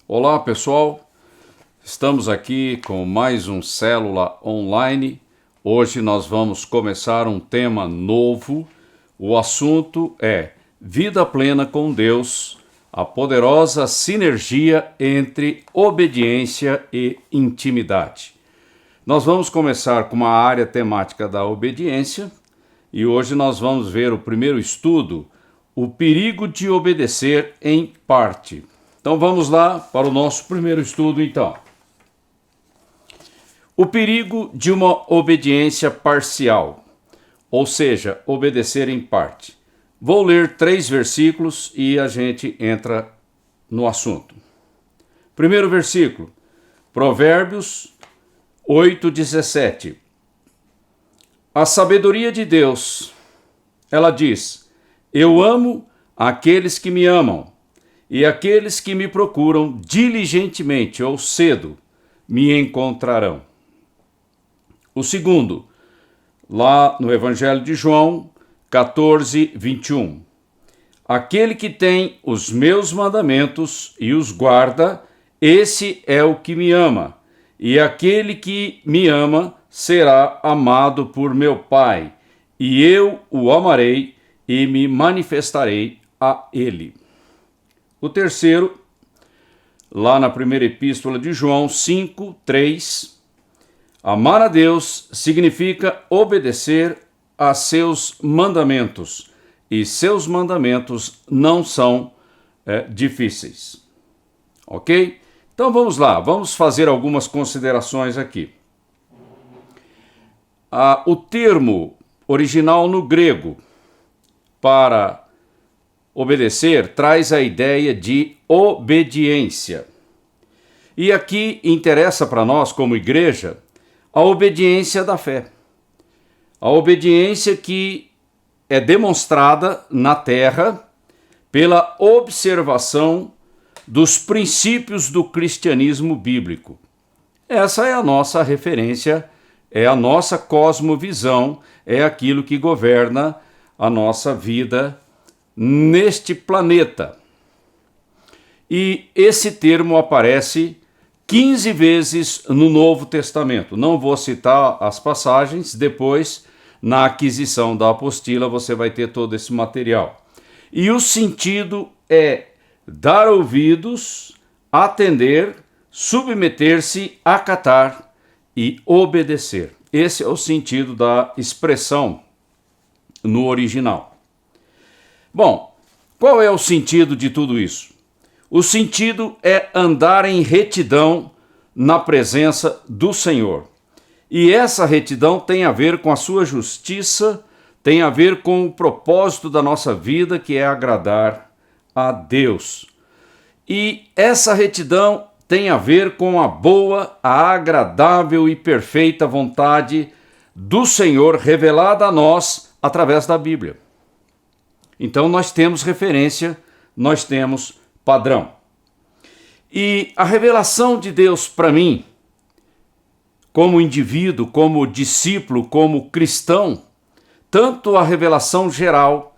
Olá pessoal, estamos aqui com mais um Célula Online. Hoje nós vamos começar um tema novo. O assunto é Vida Plena com Deus, a poderosa sinergia entre obediência e intimidade. Nós vamos começar com uma área temática da obediência e hoje nós vamos ver o primeiro estudo, o perigo de obedecer em parte. Então vamos lá para o nosso primeiro estudo então. O perigo de uma obediência parcial, ou seja, obedecer em parte. Vou ler 3 versículos e a gente entra no assunto. Primeiro versículo, Provérbios 8:17. A sabedoria de Deus, ela diz: eu amo aqueles que me amam, e aqueles que me procuram diligentemente ou cedo me encontrarão. O segundo, lá no Evangelho de João 14:21. Aquele que tem os meus mandamentos e os guarda, esse é o que me ama. E aquele que me ama será amado por meu Pai, e eu o amarei e me manifestarei a ele. O terceiro, lá na primeira epístola de João 5:3, amar a Deus significa obedecer a seus mandamentos, e seus mandamentos não são difíceis. Ok? Então vamos lá, vamos fazer algumas considerações aqui. O termo original no grego para obedecer traz a ideia de obediência. E aqui interessa para nós, como igreja, a obediência da fé. A obediência que é demonstrada na terra pela observação dos princípios do cristianismo bíblico. Essa é a nossa referência, é a nossa cosmovisão, é aquilo que governa a nossa vida neste planeta. E esse termo aparece 15 vezes no Novo Testamento. Não vou citar as passagens, depois, na aquisição da apostila, você vai ter todo esse material. E o sentido é dar ouvidos, atender, submeter-se, acatar e obedecer. Esse é o sentido da expressão no original. Bom, qual é o sentido de tudo isso? O sentido é andar em retidão na presença do Senhor. E essa retidão tem a ver com a sua justiça, tem a ver com o propósito da nossa vida, que é agradar a Deus. E essa retidão tem a ver com a boa, a agradável e perfeita vontade do Senhor revelada a nós através da Bíblia. Então nós temos referência, nós temos padrão. E a revelação de Deus para mim, como indivíduo, como discípulo, como cristão, tanto a revelação geral,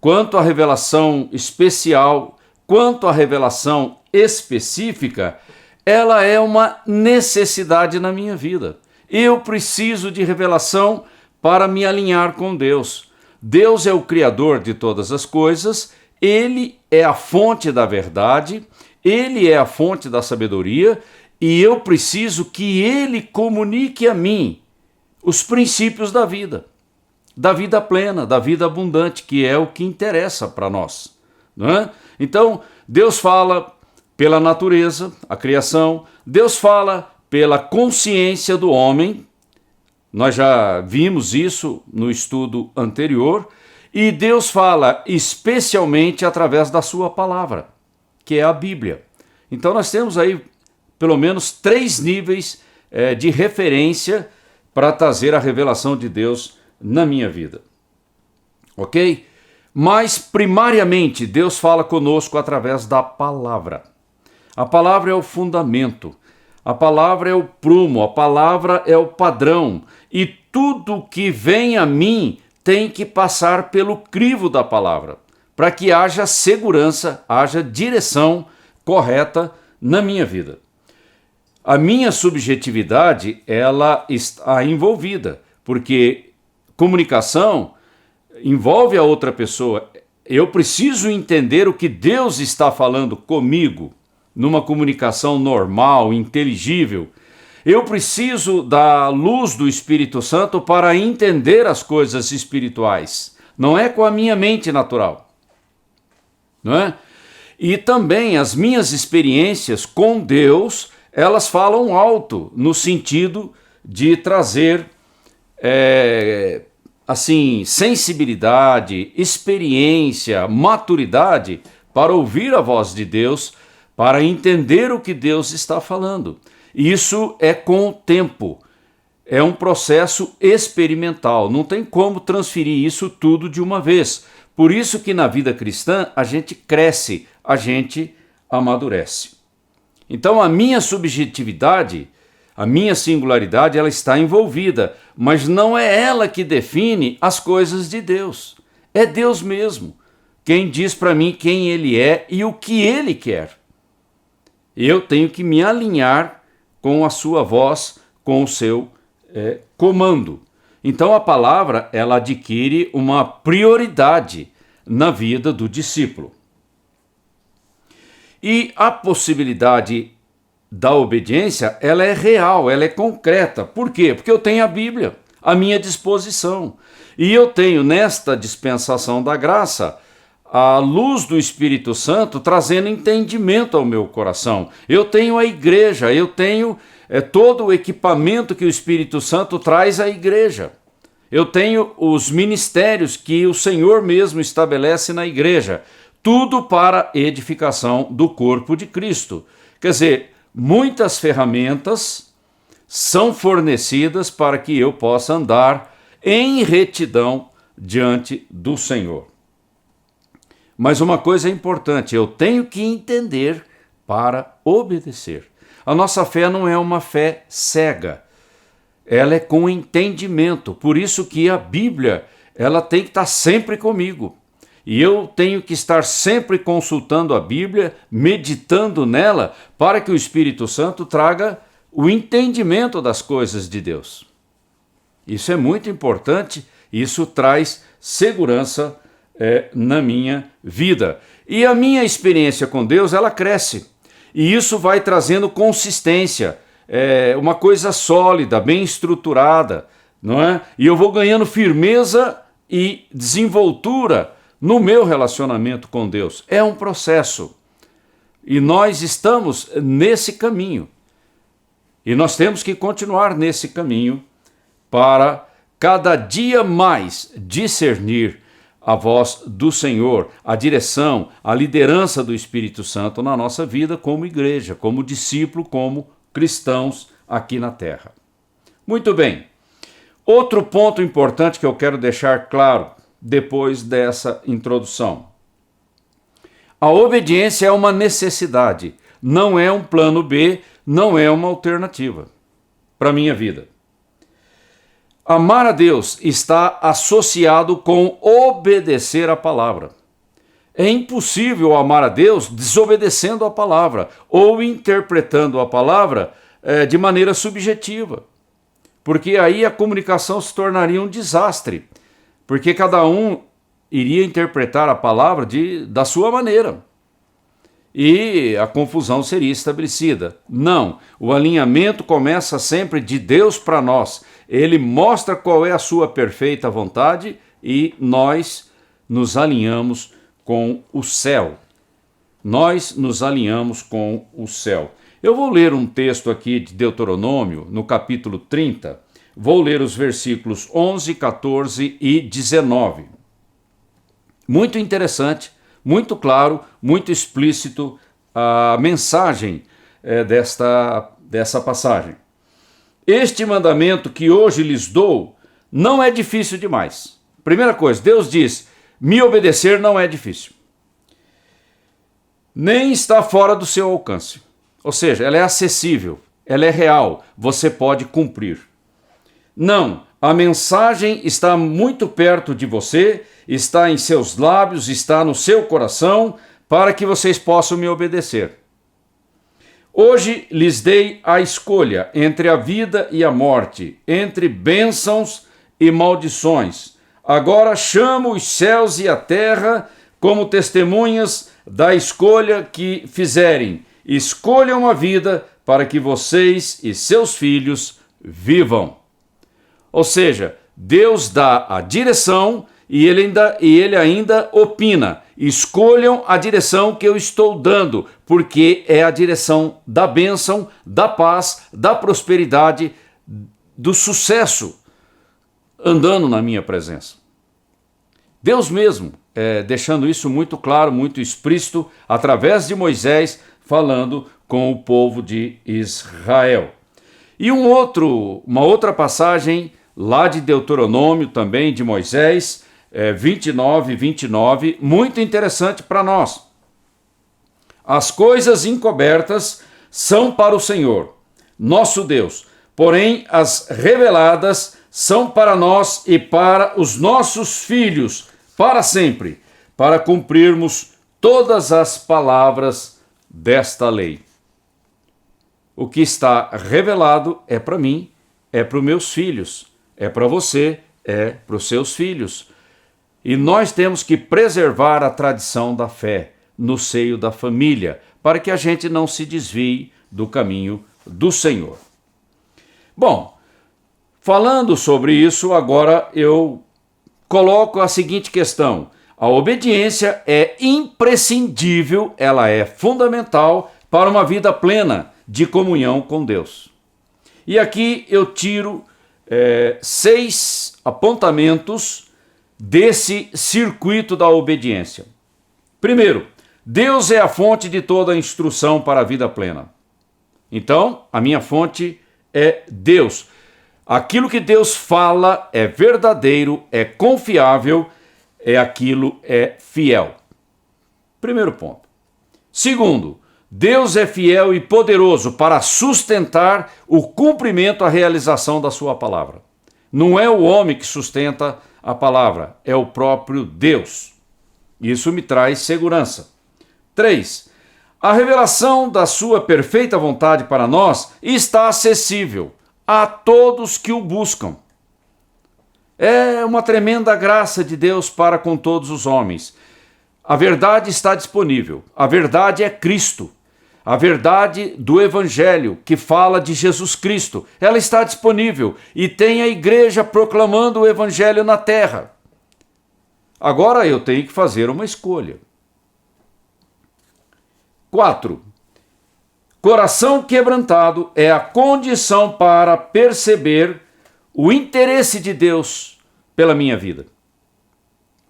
quanto a revelação especial, quanto a revelação específica, ela é uma necessidade na minha vida. Eu preciso de revelação para me alinhar com Deus. Deus é o Criador de todas as coisas, Ele é a fonte da verdade, Ele é a fonte da sabedoria, e eu preciso que Ele comunique a mim os princípios da vida plena, da vida abundante, que é o que interessa para nós. Não é? Então, Deus fala pela natureza, a criação, Deus fala pela consciência do homem, nós já vimos isso no estudo anterior, e Deus fala especialmente através da sua palavra, que é a Bíblia. Então nós temos aí pelo menos 3 níveis de referência para trazer a revelação de Deus na minha vida. Ok? Mas primariamente Deus fala conosco através da palavra. A palavra é o fundamento, a palavra é o prumo, a palavra é o padrão, e tudo que vem a mim tem que passar pelo crivo da palavra, para que haja segurança, haja direção correta na minha vida. A minha subjetividade, ela está envolvida, porque comunicação envolve a outra pessoa. Eu preciso entender o que Deus está falando comigo numa comunicação normal, inteligível. Eu preciso da luz do Espírito Santo para entender as coisas espirituais. Não é com a minha mente natural, não é? E também as minhas experiências com Deus, elas falam alto no sentido de trazer sensibilidade, experiência, maturidade para ouvir a voz de Deus, para entender o que Deus está falando. Isso é com o tempo, é um processo experimental, não tem como transferir isso tudo de uma vez. Por isso que na vida cristã a gente cresce, a gente amadurece. Então a minha subjetividade, a minha singularidade, ela está envolvida, mas não é ela que define as coisas de Deus. É Deus mesmo quem diz para mim quem Ele é e o que Ele quer. Eu tenho que me alinhar com a sua voz, com o seu comando. Então a palavra, ela adquire uma prioridade na vida do discípulo. E a possibilidade da obediência, ela é real, ela é concreta. Por quê? Porque eu tenho a Bíblia à minha disposição. E eu tenho nesta dispensação da graça a luz do Espírito Santo trazendo entendimento ao meu coração. Eu tenho a igreja, eu tenho todo o equipamento que o Espírito Santo traz à igreja. Eu tenho os ministérios que o Senhor mesmo estabelece na igreja. Tudo para edificação do corpo de Cristo. Quer dizer, muitas ferramentas são fornecidas para que eu possa andar em retidão diante do Senhor. Mas uma coisa é importante, eu tenho que entender para obedecer. A nossa fé não é uma fé cega, ela é com entendimento. Por isso que a Bíblia, ela tem que estar sempre comigo. E eu tenho que estar sempre consultando a Bíblia, meditando nela, para que o Espírito Santo traga o entendimento das coisas de Deus. Isso é muito importante, isso traz segurança na minha vida. E a minha experiência com Deus, ela cresce. E isso vai trazendo consistência, uma coisa sólida, bem estruturada, não é? E eu vou ganhando firmeza e desenvoltura no meu relacionamento com Deus. É um processo. E nós estamos nesse caminho. E nós temos que continuar nesse caminho para cada dia mais discernir a voz do Senhor, a direção, a liderança do Espírito Santo na nossa vida como igreja, como discípulo, como cristãos aqui na terra. Muito bem. Outro ponto importante que eu quero deixar claro depois dessa introdução. A obediência é uma necessidade, não é um plano B, não é uma alternativa para a minha vida. Amar a Deus está associado com obedecer a palavra. É impossível amar a Deus desobedecendo a palavra ou interpretando a palavra de maneira subjetiva, porque aí a comunicação se tornaria um desastre, porque cada um iria interpretar a palavra da sua maneira e a confusão seria estabelecida. Não, o alinhamento começa sempre de Deus para nós. Ele mostra qual é a sua perfeita vontade e nós nos alinhamos com o céu. Nós nos alinhamos com o céu. Eu vou ler um texto aqui de Deuteronômio, no capítulo 30. Vou ler os versículos 11, 14 e 19. Muito interessante, muito claro, muito explícito a mensagem dessa passagem. Este mandamento que hoje lhes dou não é difícil demais. Primeira coisa, Deus diz, me obedecer não é difícil. Nem está fora do seu alcance. Ou seja, ela é acessível, ela é real, você pode cumprir. Não, a mensagem está muito perto de você, está em seus lábios, está no seu coração, para que vocês possam me obedecer. Hoje lhes dei a escolha entre a vida e a morte, entre bênçãos e maldições. Agora chamo os céus e a terra como testemunhas da escolha que fizerem. Escolham a vida para que vocês e seus filhos vivam. Ou seja, Deus dá a direção e ele ainda opina. Escolham a direção que eu estou dando, porque é a direção da bênção, da paz, da prosperidade, do sucesso, andando na minha presença. Deus mesmo, deixando isso muito claro, muito explícito, através de Moisés, falando com o povo de Israel. E uma outra passagem lá de Deuteronômio, também de Moisés, 29, muito interessante para nós. As coisas encobertas são para o Senhor, nosso Deus, porém as reveladas são para nós e para os nossos filhos, para sempre, para cumprirmos todas as palavras desta lei. O que está revelado é para mim, é para os meus filhos, é para você, é para os seus filhos. E nós temos que preservar a tradição da fé no seio da família, para que a gente não se desvie do caminho do Senhor. Bom, falando sobre isso, agora eu coloco a seguinte questão. A obediência é imprescindível, ela é fundamental para uma vida plena de comunhão com Deus. E aqui eu tiro 6 apontamentos desse circuito da obediência. Primeiro, Deus é a fonte de toda a instrução para a vida plena. Então, a minha fonte é Deus. Aquilo que Deus fala é verdadeiro, é confiável, aquilo é fiel. Primeiro ponto. Segundo, Deus é fiel e poderoso para sustentar o cumprimento, a realização da sua palavra. Não é o homem que sustenta a palavra, é o próprio Deus. Isso me traz segurança. 3. A revelação da sua perfeita vontade para nós está acessível a todos que o buscam. É uma tremenda graça de Deus para com todos os homens. A verdade está disponível. A verdade é Cristo. A verdade do Evangelho, que fala de Jesus Cristo, ela está disponível e tem a igreja proclamando o Evangelho na terra. Agora eu tenho que fazer uma escolha. 4. Coração quebrantado é a condição para perceber o interesse de Deus pela minha vida.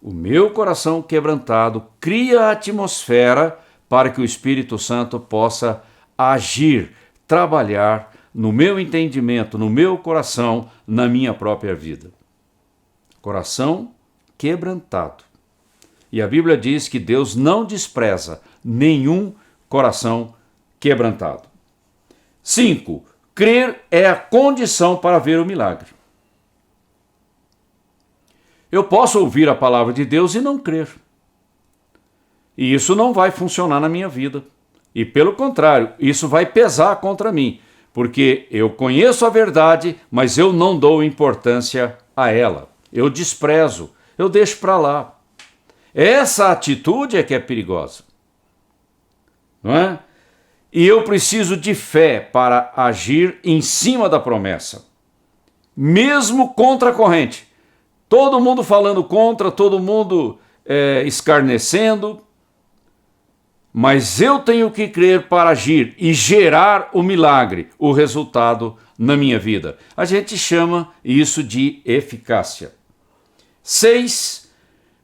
O meu coração quebrantado cria a atmosfera para que o Espírito Santo possa agir, trabalhar no meu entendimento, no meu coração, na minha própria vida. Coração quebrantado. E a Bíblia diz que Deus não despreza nenhum coração quebrantado. 5. Crer é a condição para ver o milagre. Eu posso ouvir a palavra de Deus e não crer. E isso não vai funcionar na minha vida. E pelo contrário, isso vai pesar contra mim, porque eu conheço a verdade, mas eu não dou importância a ela. Eu desprezo, eu deixo para lá. Essa atitude é que é perigosa. Não é? E eu preciso de fé para agir em cima da promessa. Mesmo contra a corrente. Todo mundo falando contra, todo mundo escarnecendo. Mas eu tenho que crer para agir e gerar o milagre, o resultado na minha vida. A gente chama isso de eficácia. 6.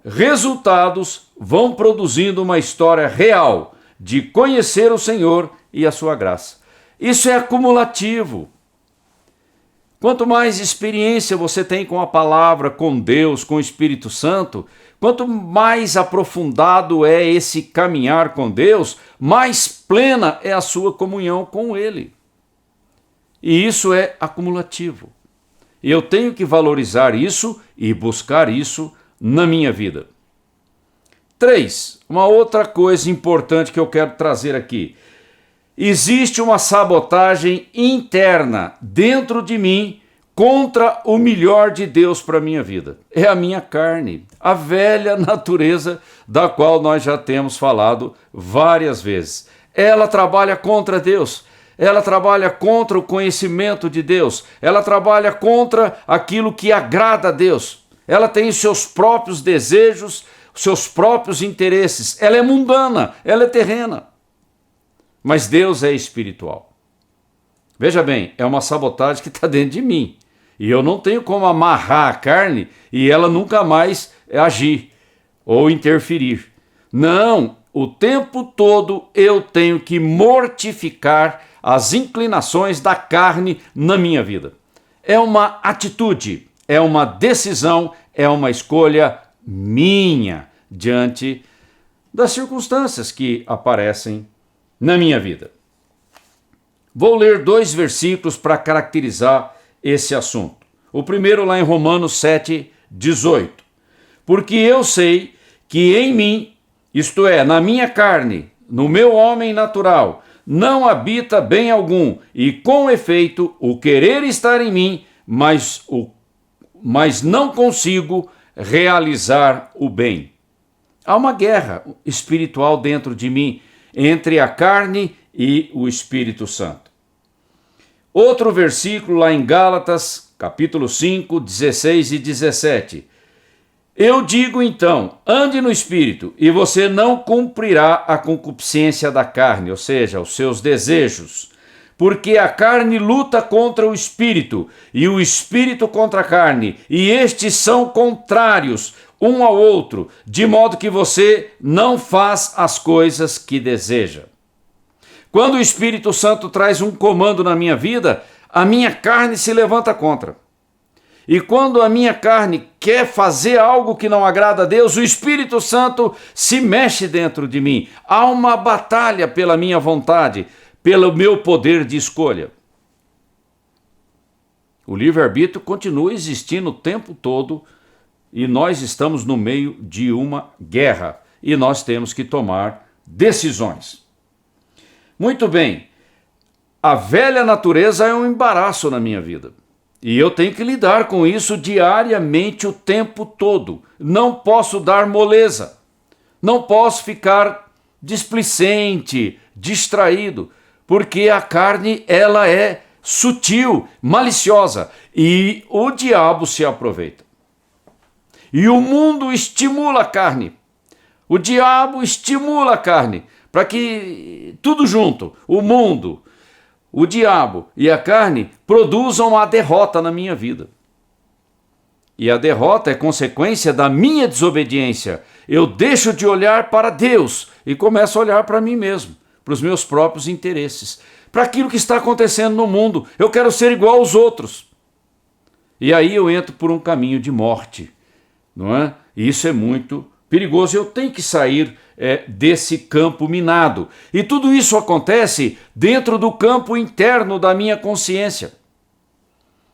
Resultados vão produzindo uma história real de conhecer o Senhor e a sua graça. Isso é acumulativo. Quanto mais experiência você tem com a palavra, com Deus, com o Espírito Santo, quanto mais aprofundado é esse caminhar com Deus, mais plena é a sua comunhão com Ele. E isso é acumulativo. E eu tenho que valorizar isso e buscar isso na minha vida. 3. Uma outra coisa importante que eu quero trazer aqui. existe uma sabotagem interna dentro de mim contra o melhor de Deus para a minha vida. É a minha carne, a velha natureza da qual nós já temos falado várias vezes. Ela trabalha contra Deus, ela trabalha contra o conhecimento de Deus, ela trabalha contra aquilo que agrada a Deus. Ela tem os seus próprios desejos, os seus próprios interesses. Ela é mundana, ela é terrena. Mas Deus é espiritual. Veja bem, é uma sabotagem que está dentro de mim. E eu não tenho como amarrar a carne e ela nunca mais agir ou interferir. Não, o tempo todo eu tenho que mortificar as inclinações da carne na minha vida. É uma atitude, é uma decisão, é uma escolha minha diante das circunstâncias que aparecem na minha vida. Vou ler 2 versículos para caracterizar esse assunto. O primeiro lá em Romanos 7:18. Porque eu sei que em mim, isto é, na minha carne, no meu homem natural, não habita bem algum, e com efeito o querer estar em mim, mas não consigo realizar o bem. Há uma guerra espiritual dentro de mim, entre a carne e o Espírito Santo. Outro versículo lá em Gálatas, capítulo 5, 16 e 17. Eu digo então, ande no Espírito, e você não cumprirá a concupiscência da carne, ou seja, os seus desejos. Porque a carne luta contra o Espírito, e o Espírito contra a carne, e estes são contrários um ao outro, de modo que você não faz as coisas que deseja. Quando o Espírito Santo traz um comando na minha vida, a minha carne se levanta contra. E quando a minha carne quer fazer algo que não agrada a Deus, o Espírito Santo se mexe dentro de mim. Há uma batalha pela minha vontade, pelo meu poder de escolha. O livre-arbítrio continua existindo o tempo todo e nós estamos no meio de uma guerra e nós temos que tomar decisões. Muito bem, a velha natureza é um embaraço na minha vida. E eu tenho que lidar com isso diariamente o tempo todo. Não posso dar moleza. Não posso ficar displicente, distraído, porque a carne ela é sutil, maliciosa e o diabo se aproveita. E o mundo estimula a carne. O diabo estimula a carne para que tudo junto, o mundo, o diabo e a carne produzam a derrota na minha vida. E a derrota é consequência da minha desobediência. Eu deixo de olhar para Deus e começo a olhar para mim mesmo, para os meus próprios interesses, para aquilo que está acontecendo no mundo. Eu quero ser igual aos outros. E aí eu entro por um caminho de morte, não é? E isso é muito perigoso. Eu tenho que sair desse campo minado. E tudo isso acontece dentro do campo interno da minha consciência.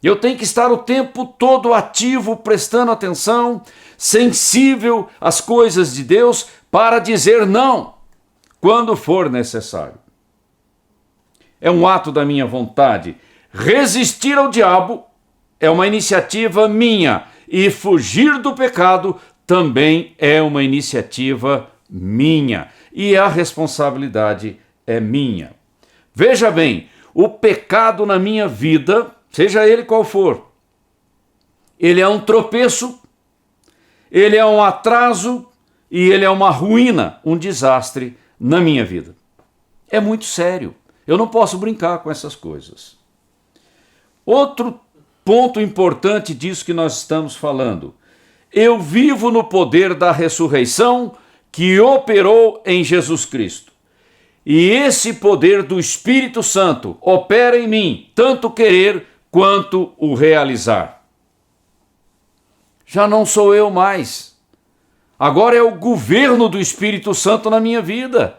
Eu tenho que estar o tempo todo ativo, prestando atenção, sensível às coisas de Deus para dizer não quando for necessário. É um ato da minha vontade. Resistir ao diabo é uma iniciativa minha e fugir do pecado também é uma iniciativa minha e a responsabilidade é minha. Veja bem, o pecado na minha vida, seja ele qual for, ele é um tropeço, ele é um atraso e ele é uma ruína, um desastre na minha vida. É muito sério. Eu não posso brincar com essas coisas. Outro ponto importante disso que nós estamos falando. Eu vivo no poder da ressurreição que operou em Jesus Cristo. E esse poder do Espírito Santo opera em mim, tanto o querer quanto o realizar. Já não sou eu mais. Agora é o governo do Espírito Santo na minha vida.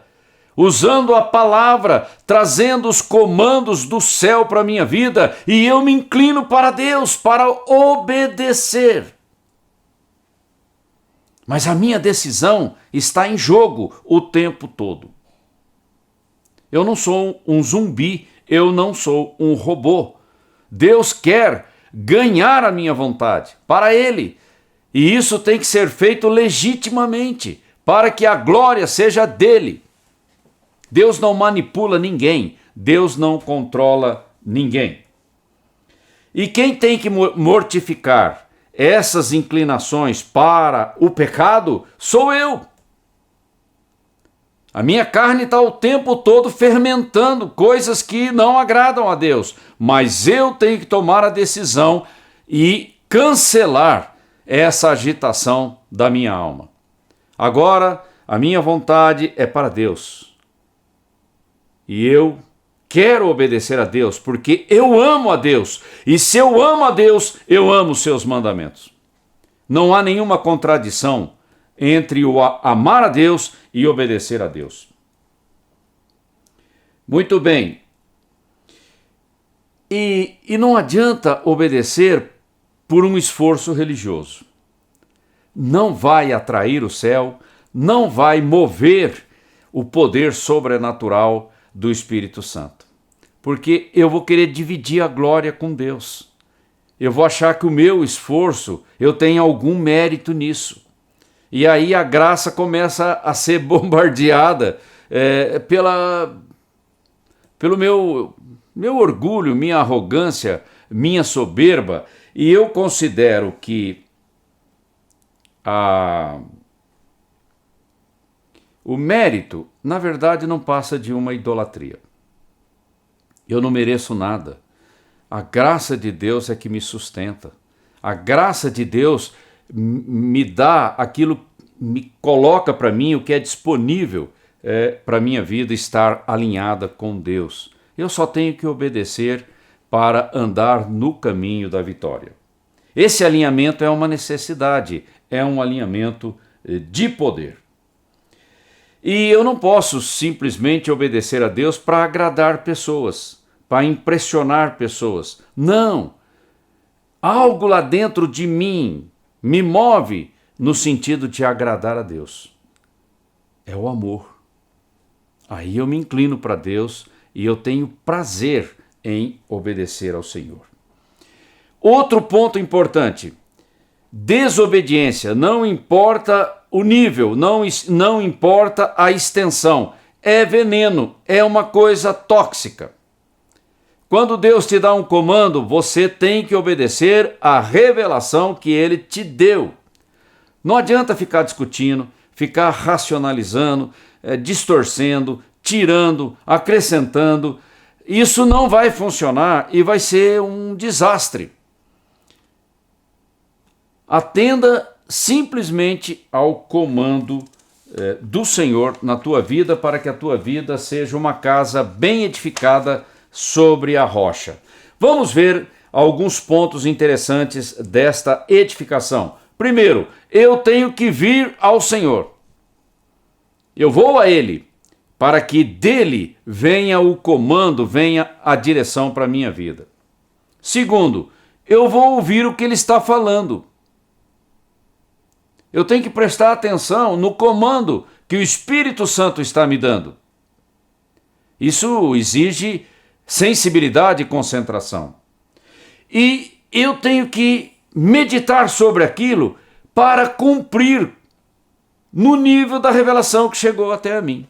Usando a palavra, trazendo os comandos do céu para a minha vida, e eu me inclino para Deus, para obedecer. Mas a minha decisão está em jogo o tempo todo. Eu não sou um zumbi, eu não sou um robô. Deus quer ganhar a minha vontade para Ele. E isso tem que ser feito legitimamente, para que a glória seja dele. Deus não manipula ninguém, Deus não controla ninguém. E quem tem que mortificar essas inclinações para o pecado sou eu. A minha carne está o tempo todo fermentando coisas que não agradam a Deus, mas eu tenho que tomar a decisão e cancelar essa agitação da minha alma. Agora, a minha vontade é para Deus. E eu quero obedecer a Deus, porque eu amo a Deus. E se eu amo a Deus, eu amo os seus mandamentos. Não há nenhuma contradição entre o amar a Deus e obedecer a Deus. Muito bem. E não adianta obedecer por um esforço religioso. Não vai atrair o céu, não vai mover o poder sobrenatural do Espírito Santo. Porque eu vou querer dividir a glória com Deus. Eu vou achar que o meu esforço, eu tenho algum mérito nisso. E aí a graça começa a ser bombardeada pelo meu orgulho, minha arrogância, minha soberba. E eu considero que o mérito, na verdade, não passa de uma idolatria. Eu não mereço nada. A graça de Deus é que me sustenta. A graça de Deus me dá aquilo, me coloca para mim o que é disponível para a minha vida estar alinhada com Deus. Eu só tenho que obedecer para andar no caminho da vitória. Esse alinhamento é uma necessidade, é um alinhamento de poder. E eu não posso simplesmente obedecer a Deus para agradar pessoas, para impressionar pessoas. Não! Algo lá dentro de mim me move no sentido de agradar a Deus. É o amor. Aí eu me inclino para Deus e eu tenho prazer em obedecer ao Senhor. Outro ponto importante: desobediência, não importa o nível, não importa a extensão, é veneno, é uma coisa tóxica. Quando Deus te dá um comando, você tem que obedecer à revelação que Ele te deu. Não adianta ficar discutindo, ficar racionalizando, distorcendo, tirando, acrescentando. Isso não vai funcionar e vai ser um desastre. Atenda simplesmente ao comando do Senhor na tua vida, para que a tua vida seja uma casa bem edificada sobre a rocha. Vamos ver alguns pontos interessantes desta edificação. Primeiro, eu tenho que vir ao Senhor. Eu vou a Ele, para que dele venha o comando, venha a direção para a minha vida. Segundo, eu vou ouvir o que Ele está falando. Eu tenho que prestar atenção no comando que o Espírito Santo está me dando. Isso exige sensibilidade e concentração. E eu tenho que meditar sobre aquilo para cumprir no nível da revelação que chegou até a mim.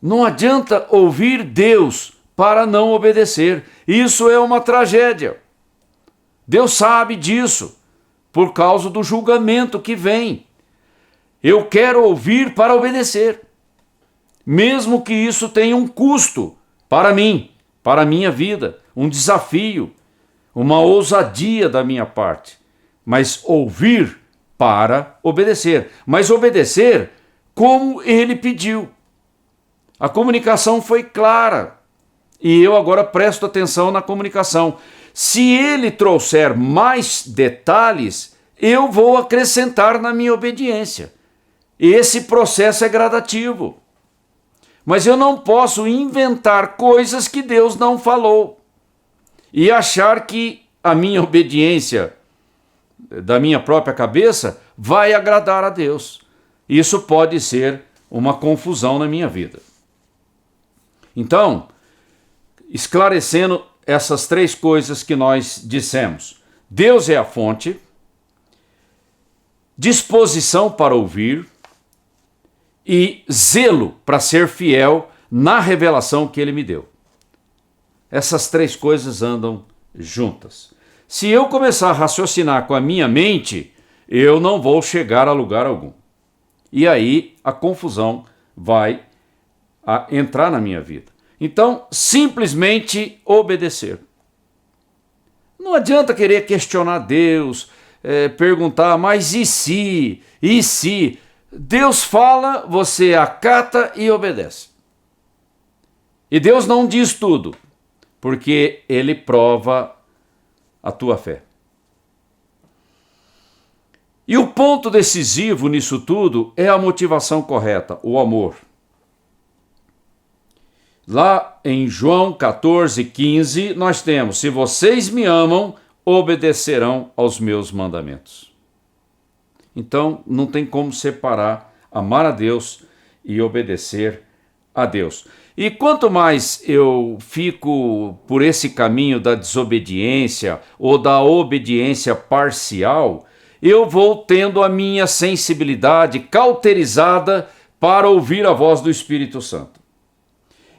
Não adianta ouvir Deus para não obedecer. Isso é uma tragédia. Deus sabe disso, por causa do julgamento que vem. Eu quero ouvir para obedecer, mesmo que isso tenha um custo para mim, para a minha vida, um desafio, uma ousadia da minha parte. Mas ouvir para obedecer. Mas obedecer como Ele pediu. A comunicação foi clara. E eu agora presto atenção na comunicação. Se Ele trouxer mais detalhes, eu vou acrescentar na minha obediência. Esse processo é gradativo. Mas eu não posso inventar coisas que Deus não falou e achar que a minha obediência da minha própria cabeça vai agradar a Deus. Isso pode ser uma confusão na minha vida. Então, esclarecendo essas três coisas que nós dissemos: Deus é a fonte, disposição para ouvir e zelo para ser fiel na revelação que Ele me deu. Essas três coisas andam juntas. Se eu começar a raciocinar com a minha mente, eu não vou chegar a lugar algum. E aí a confusão vai entrar na minha vida. Então, simplesmente obedecer. Não adianta querer questionar Deus, perguntar, mas e se? E se? Deus fala, você acata e obedece. E Deus não diz tudo, porque Ele prova a tua fé. E o ponto decisivo nisso tudo é a motivação correta, o amor. Lá em João 14:15, nós temos: se vocês me amam, obedecerão aos meus mandamentos. Então, não tem como separar amar a Deus e obedecer a Deus. E quanto mais eu fico por esse caminho da desobediência ou da obediência parcial, eu vou tendo a minha sensibilidade cauterizada para ouvir a voz do Espírito Santo.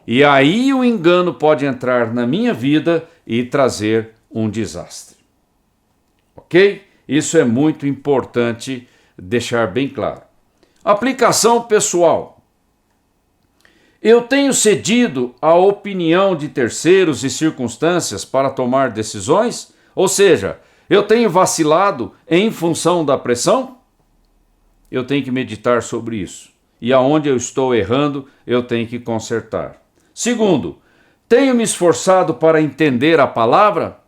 E aí o engano pode entrar na minha vida e trazer um desastre. Ok? Isso é muito importante deixar bem claro. Aplicação pessoal. Eu tenho cedido à opinião de terceiros e circunstâncias para tomar decisões? Ou seja, eu tenho vacilado em função da pressão? Eu tenho que meditar sobre isso. E aonde eu estou errando, eu tenho que consertar. Segundo, tenho me esforçado para entender a palavra?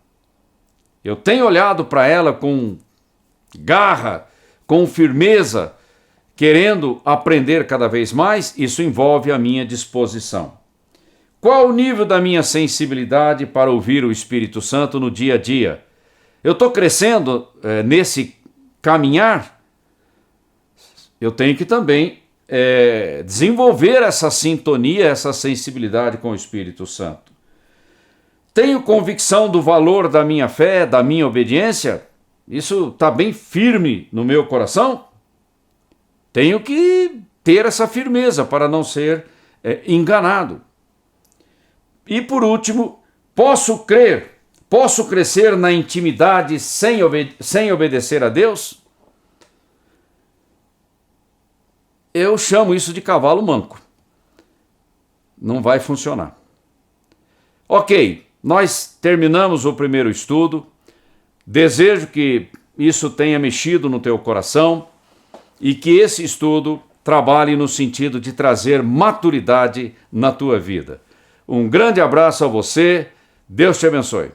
Eu tenho olhado para ela com garra, com firmeza, querendo aprender cada vez mais? Isso envolve a minha disposição. Qual o nível da minha sensibilidade para ouvir o Espírito Santo no dia a dia? Eu estou crescendo nesse caminhar? Eu tenho que também desenvolver essa sintonia, essa sensibilidade com o Espírito Santo. Tenho convicção do valor da minha fé, da minha obediência? Isso está bem firme no meu coração? Tenho que ter essa firmeza para não ser enganado. E por último, posso crescer na intimidade sem obedecer a Deus? Eu chamo isso de cavalo manco. Não vai funcionar. Ok, nós terminamos o primeiro estudo. Desejo que isso tenha mexido no teu coração e que esse estudo trabalhe no sentido de trazer maturidade na tua vida. Um grande abraço a você. Deus te abençoe.